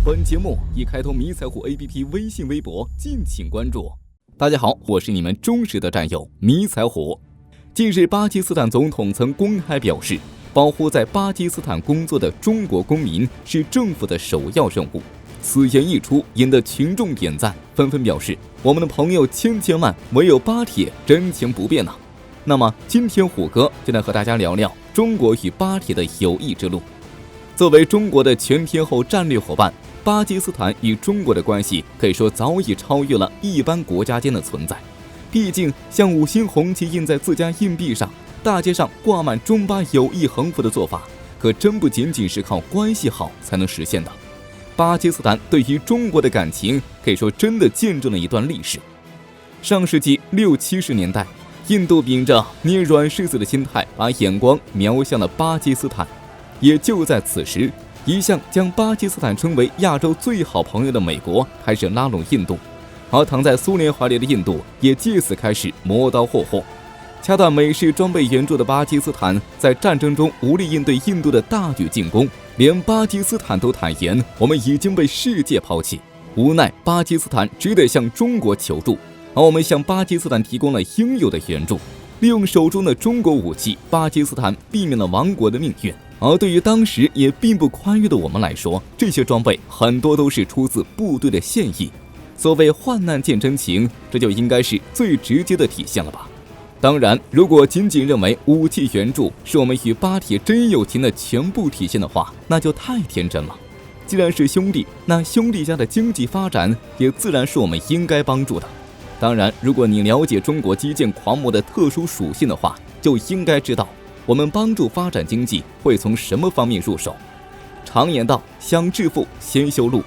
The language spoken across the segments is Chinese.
本节目已开通迷彩虎 APP 微信微博，敬请关注。大家好，我是你们忠实的战友迷彩虎。近日，巴基斯坦总统曾公开表示，保护在巴基斯坦工作的中国公民是政府的首要任务。此言一出，引得群众点赞，纷纷表示我们的朋友千万，唯有巴铁真情不变呐。那么今天虎哥就来和大家聊聊中国与巴铁的友谊之路。作为中国的全天候战略伙伴，巴基斯坦与中国的关系可以说早已超越了一般国家间的存在。毕竟像5星红旗印在自家硬币上，大街上挂满中巴友谊横幅的做法，可真不仅仅是靠关系好才能实现的。巴基斯坦对于中国的感情可以说真的见证了一段历史。上世纪60、70年代，印度秉着捏软柿子的心态，把眼光瞄向了巴基斯坦。也就在此时，一向将巴基斯坦称为亚洲最好朋友的美国开始拉拢印度，而躺在苏联怀里的印度也借此开始磨刀霍霍。掐断美式装备援助的巴基斯坦在战争中无力应对印度的大举进攻，连巴基斯坦都坦言我们已经被世界抛弃。无奈巴基斯坦只得向中国求助，而我们向巴基斯坦提供了应有的援助。利用手中的中国武器，巴基斯坦避免了亡国的命运。而对于当时也并不宽裕的我们来说，这些装备很多都是出自部队的现役。所谓患难见真情，这就应该是最直接的体现了吧。当然，如果仅仅认为武器援助是我们与巴铁真友情的全部体现的话，那就太天真了。既然是兄弟，那兄弟家的经济发展也自然是我们应该帮助的。当然，如果你了解中国基建狂魔的特殊属性的话，就应该知道我们帮助发展经济会从什么方面入手。常言道，想致富先修路。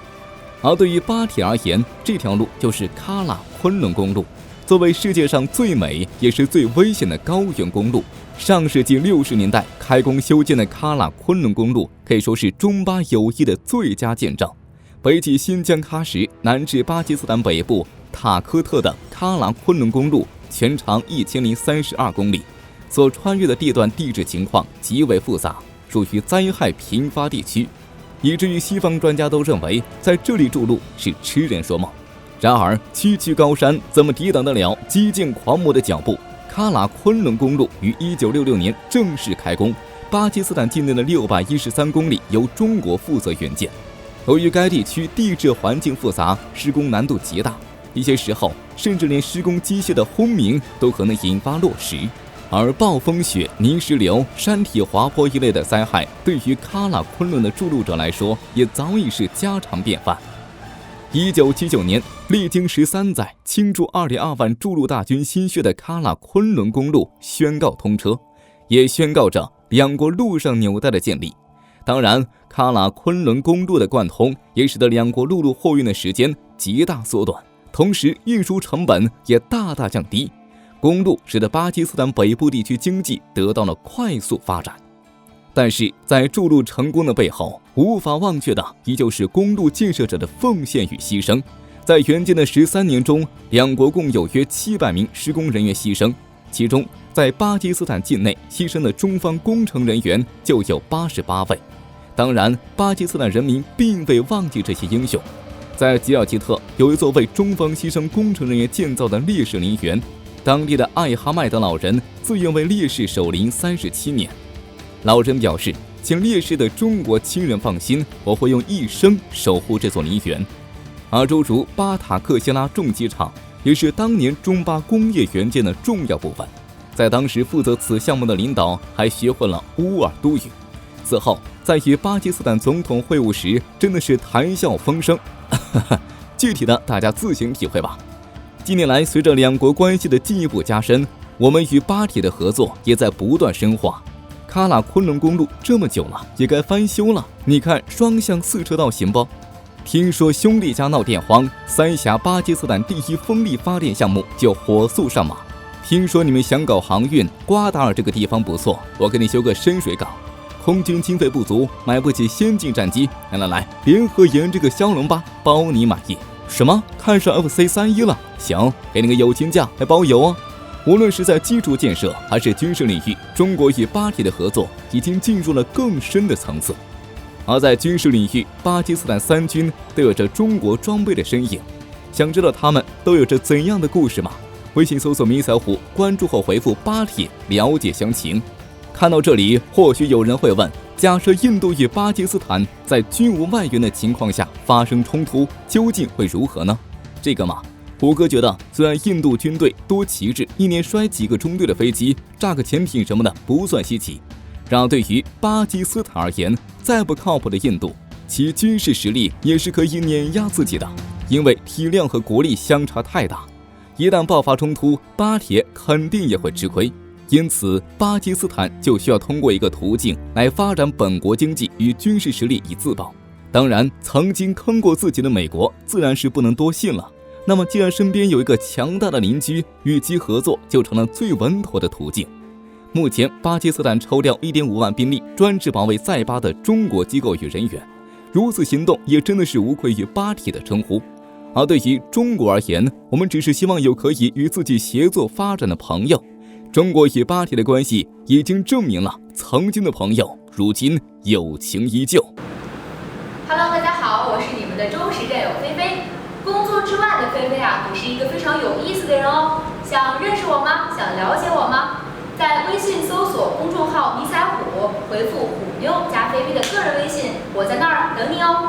而对于巴铁而言，这条路就是喀喇昆仑公路。作为世界上最美也是最危险的高原公路，上世纪60年代开工修建的喀喇昆仑公路可以说是中巴友谊的最佳见证。北起新疆喀什，南至巴基斯坦北部塔科特的喀喇昆仑公路全长1032公里，所穿越的地段地质情况极为复杂，属于灾害频发地区，以至于西方专家都认为在这里筑路是痴人说梦。然而区区高山怎么抵挡得了基建狂魔的脚步？喀喇昆仑公路于1966年正式开工，巴基斯坦境内的613公里由中国负责援建。由于该地区地质环境复杂，施工难度极大，一些时候甚至连施工机械的轰鸣都可能引发落石。而暴风雪、泥石流、山体滑坡一类的灾害，对于喀喇昆仑的筑路者来说，也早已是家常便饭。1979年，历经13载、倾注2.2万筑路大军心血的喀喇昆仑公路宣告通车，也宣告着两国陆上纽带的建立。当然，喀喇昆仑公路的贯通也使得两国陆路货运的时间极大缩短，同时运输成本也大大降低。公路使得巴基斯坦北部地区经济得到了快速发展。但是在筑路成功的背后，无法忘却的依旧是公路建设者的奉献与牺牲。在援建的13年中，两国共有约700名施工人员牺牲，其中在巴基斯坦境内牺牲的中方工程人员就有88位。当然，巴基斯坦人民并未忘记这些英雄。在吉尔吉特有一座为中方牺牲工程人员建造的烈士陵园，当地的艾哈迈德老人自愿为烈士守灵37年。老人表示，请烈士的中国亲人放心，我会用一生守护这座陵园。而诸如巴塔克谢拉重机厂也是当年中巴工业援建的重要部分，在当时负责此项目的领导还学会了乌尔都语。此后在与巴基斯坦总统会晤时，真的是谈笑风生具体的大家自行体会吧。近年来，随着两国关系的进一步加深，我们与巴铁的合作也在不断深化。喀喇昆仑公路这么久了，也该翻修了，你看双向4车道行不？听说兄弟家闹电荒，三峡巴基斯坦第1风力发电项目就火速上马。听说你们想搞航运，瓜达尔这个地方不错，我给你修个深水港。空军经费不足，买不起先进战机，来，联合研这个枭龙吧，包你满意。什么？看上 FC31了？行，给你个友情价，还包邮哦。无论是在基础建设还是军事领域，中国与巴铁的合作已经进入了更深的层次。而在军事领域，巴基斯坦三军都有着中国装备的身影。想知道他们都有着怎样的故事吗？微信搜索迷彩虎，关注后回复巴铁了解详情。看到这里，或许有人会问，假设印度与巴基斯坦在军无外援的情况下发生冲突，究竟会如何呢？这个嘛，虎哥觉得，虽然印度军队多旗帜，一年摔几个中队的飞机，炸个潜艇什么的不算稀奇，然而对于巴基斯坦而言，再不靠谱的印度，其军事实力也是可以碾压自己的，因为体量和国力相差太大，一旦爆发冲突，巴铁肯定也会吃亏。因此，巴基斯坦就需要通过一个途径来发展本国经济与军事实力以自保。当然，曾经坑过自己的美国自然是不能多信了。那么既然身边有一个强大的邻居，与其合作就成了最稳妥的途径。目前巴基斯坦抽调 1.5 万兵力专职保卫在巴的中国机构与人员，如此行动也真的是无愧于巴铁的称呼。而对于中国而言，我们只是希望有可以与自己协作发展的朋友。中国与巴铁的关系已经证明了曾经的朋友，如今友情依旧。Hello， 大家好，我是你们的忠实战友菲菲。工作之外的菲菲啊，也是一个非常有意思的人哦。想认识我吗？想了解我吗？在微信搜索公众号迷彩虎，回复虎妞加菲菲的个人微信，我在那儿等你哦。